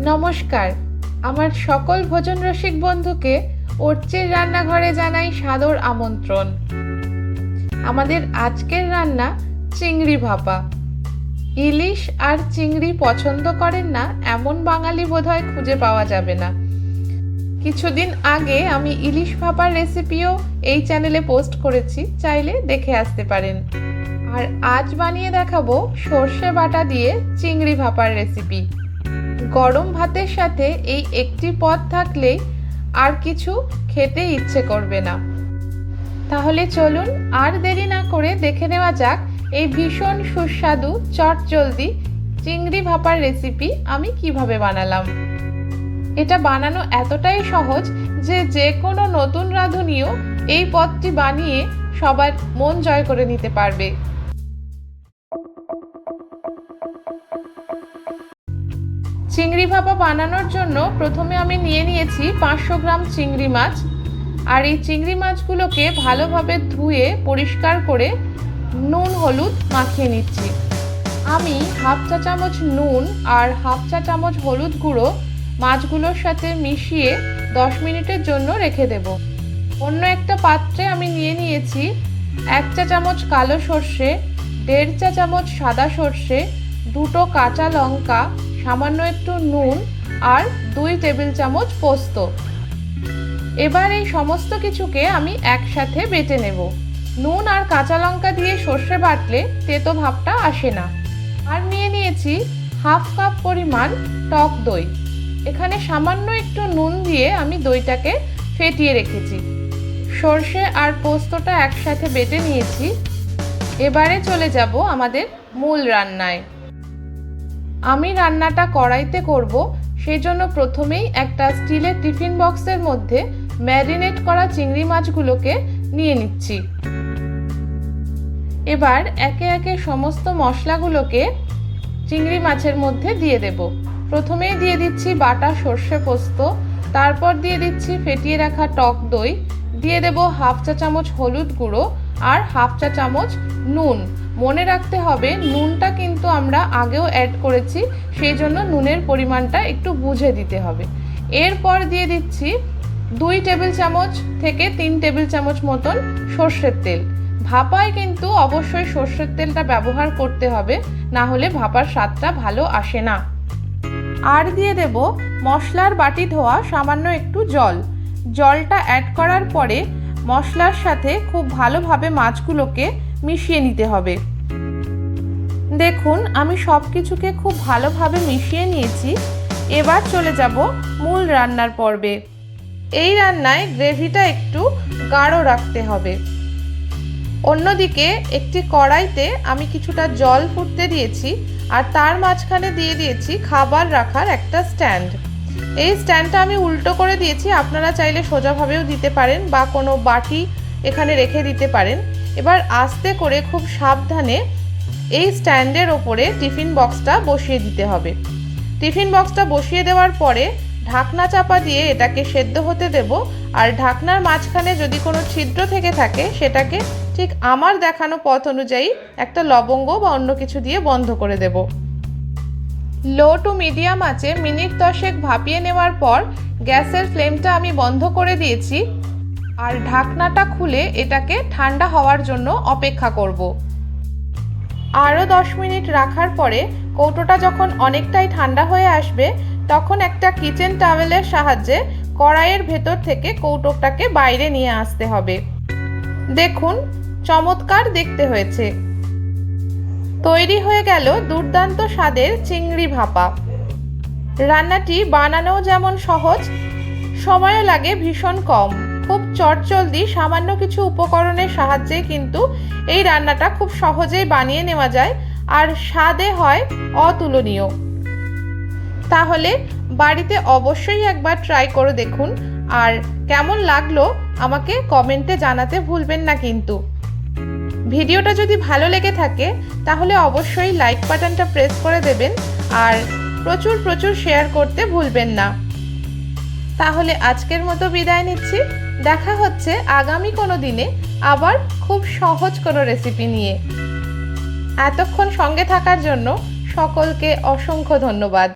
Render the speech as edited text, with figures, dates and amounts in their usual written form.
নমস্কার, আমার সকল ভোজন রসিক বন্ধুকে ওরচের রান্নাঘরে জানাই সাদর আমন্ত্রণ। আমাদের আজকের রান্না চিংড়ি ভাপা। ইলিশ আর চিংড়ি পছন্দ করেন না এমন বাঙালি বোধহয় খুঁজে পাওয়া যাবে না। কিছুদিন আগে আমি ইলিশ ভাপার রেসিপিও এই চ্যানেলে পোস্ট করেছি, চাইলে দেখে আসতে পারেন। আর আজ বানিয়ে দেখাবো সর্ষে বাটা দিয়ে চিংড়ি ভাপার রেসিপি। গরম ভাতের সাথে এই একটি পদ থাকলেই আর কিছু খেতে ইচ্ছে করবে না। তাহলে চলুন আর দেরি না করে দেখে নেওয়া যাক এই ভীষণ সুস্বাদু চটজলদি চিংড়ি ভাপার রেসিপি আমি কিভাবে বানালাম। এটা বানানো এতটাই সহজ যে কোনো নতুন রাঁধুনিও এই পদটি বানিয়ে সবার মন জয় করে নিতে পারবে। চিংড়ি ভাপা বানানোর জন্য প্রথমে আমি নিয়ে নিয়েছি 500 গ্রাম চিংড়ি মাছ। আর এই চিংড়ি মাছগুলোকে ভালোভাবে ধুয়ে পরিষ্কার করে নুন হলুদ মাখিয়ে নিচ্ছি। আমি হাফ চা চামচ নুন আর হাফ চা চামচ হলুদ গুঁড়ো মাছগুলোর সাথে মিশিয়ে 10 মিনিটের জন্য রেখে দেব। অন্য একটা পাত্রে আমি নিয়ে নিয়েছি 1 চা চামচ কালো সর্ষে, 1.5 চা চামচ সাদা সর্ষে, 2টো কাঁচা লঙ্কা, সামান্য একটু নুন আর 2 টেবিল চামচ পোস্ত। এবার এই সমস্ত কিছুকে আমি একসাথে বেটে নেব। নুন আর কাঁচা লঙ্কা দিয়ে সর্ষে বাটলে তেতো ভাবটা আসে না। আর নিয়ে নিয়েছি হাফ কাপ পরিমাণ টক দই। এখানে সামান্য একটু নুন দিয়ে আমি দইটাকে ফেটিয়ে রেখেছি। সর্ষে আর পোস্তটা একসাথে বেটে নিয়েছি। এবারে চলে যাব আমাদের মূল রান্নায়। আমি রান্নাটা কড়াইতে করব, সেই জন্য প্রথমেই একটা স্টিলের টিফিন বক্সের মধ্যে ম্যারিনেট করা চিংড়ি মাছগুলোকে নিয়ে নিচ্ছি। এবার একে একে সমস্ত মশলাগুলোকে চিংড়ি মাছের মধ্যে দিয়ে দেব। প্রথমেই দিয়ে দিচ্ছি বাটা সর্ষে পোস্ত, তারপর দিয়ে দিচ্ছি ফেটিয়ে রাখা টক দই, দিয়ে দেব হাফ চা চামচ হলুদ গুঁড়ো আর হাফ চা চামচ নুন। মনে রাখতে হবে নুনটা কিন্তু আমরা আগেও অ্যাড করেছি, সেই জন্য নুনের পরিমাণটা একটু বুঝে দিতে হবে। এরপর দিয়ে দিচ্ছি 2 টেবিল চামচ থেকে 3 টেবিল চামচ মতন সর্ষের তেল। ভাপায় কিন্তু অবশ্যই সর্ষের তেলটা ব্যবহার করতে হবে, না হলে ভাপার স্বাদটা ভালো আসে না। আর দিয়ে দেব মশলার বাটি ধোয়া সামান্য একটু জল। জলটা অ্যাড করার পরে মশলার সাথে খুব ভালোভাবে মাছগুলোকে মিশিয়ে নিতে হবে। দেখুন আমি সব কিছুকে খুব ভালোভাবে মিশিয়ে নিয়েছি। এবার চলে যাব মূল রান্নার পর্বে। এই রান্নায় গ্রেভিটা একটু গাঢ় রাখতে হবে। অন্যদিকে একটি কড়াইতে আমি কিছুটা জল ফুটতে দিয়েছি আর তার মাঝখানে দিয়ে দিয়েছি খাবার রাখার একটা স্ট্যান্ড। এই স্ট্যান্ডটা আমি উল্টো করে দিয়েছি, আপনারা চাইলে সোজাভাবেও দিতে পারেন বা কোনো বাটি এখানে রেখে দিতে পারেন। এবার আস্তে করে খুব সাবধানে এই স্ট্যান্ডের ওপরে টিফিন বক্সটা বসিয়ে দিতে হবে। টিফিন বক্সটা বসিয়ে দেওয়ার পরে ঢাকনা চাপা দিয়ে এটাকে সেদ্ধ হতে দেব। আর ঢাকনার মাঝখানে যদি কোনো ছিদ্র থেকে থাকে সেটাকে ঠিক আমার দেখানো পথ অনুযায়ী একটা লবঙ্গ বা অন্য কিছু দিয়ে বন্ধ করে দেব। লো টু মিডিয়াম আঁচে মিনিট 10 ভাপিয়ে নেওয়ার পর গ্যাসের ফ্লেমটা আমি বন্ধ করে দিয়েছি আর ঢাকনাটা খুলে এটাকে ঠান্ডা হওয়ার জন্য অপেক্ষা করব। আরও 10 মিনিট রাখার পরে কৌটোটা যখন অনেকটাই ঠান্ডা হয়ে আসবে তখন একটা কিচেন টাওয়েলের সাহায্যে কড়াইয়ের ভেতর থেকে কৌটোটাকে বাইরে নিয়ে আসতে হবে। দেখুন চমৎকার দেখতে হয়েছে। তৈরি হয়ে গেল দুর্দান্ত স্বাদের চিংড়ি ভাপা। রান্নাটি বানানো যেমন সহজ, সময়ও লাগে ভীষণ কম। খুব চটজলদি সামান্য কিছু উপকরণের সাহায্যে কিন্তু এই রান্নাটা খুব সহজেই বানিয়ে নেওয়া যায় আর স্বাদে হয় অতুলনীয়। তাহলে বাড়িতে অবশ্যই একবার ট্রাই করে দেখুন আর কেমন লাগলো আমাকে কমেন্টে জানাতে ভুলবেন না কিন্তু। ভিডিওটা যদি ভালো লেগে থাকে তাহলে অবশ্যই লাইক বাটনটা প্রেস করে দেবেন আর প্রচুর প্রচুর শেয়ার করতে ভুলবেন না। তাহলে আজকের মতো বিদায় নিচ্ছি। দেখা হচ্ছে আগামী কোনো দিনে আবার খুব সহজ কোনো রেসিপি নিয়ে। এতক্ষণ সঙ্গে থাকার জন্য সকলকে অসংখ্য ধন্যবাদ।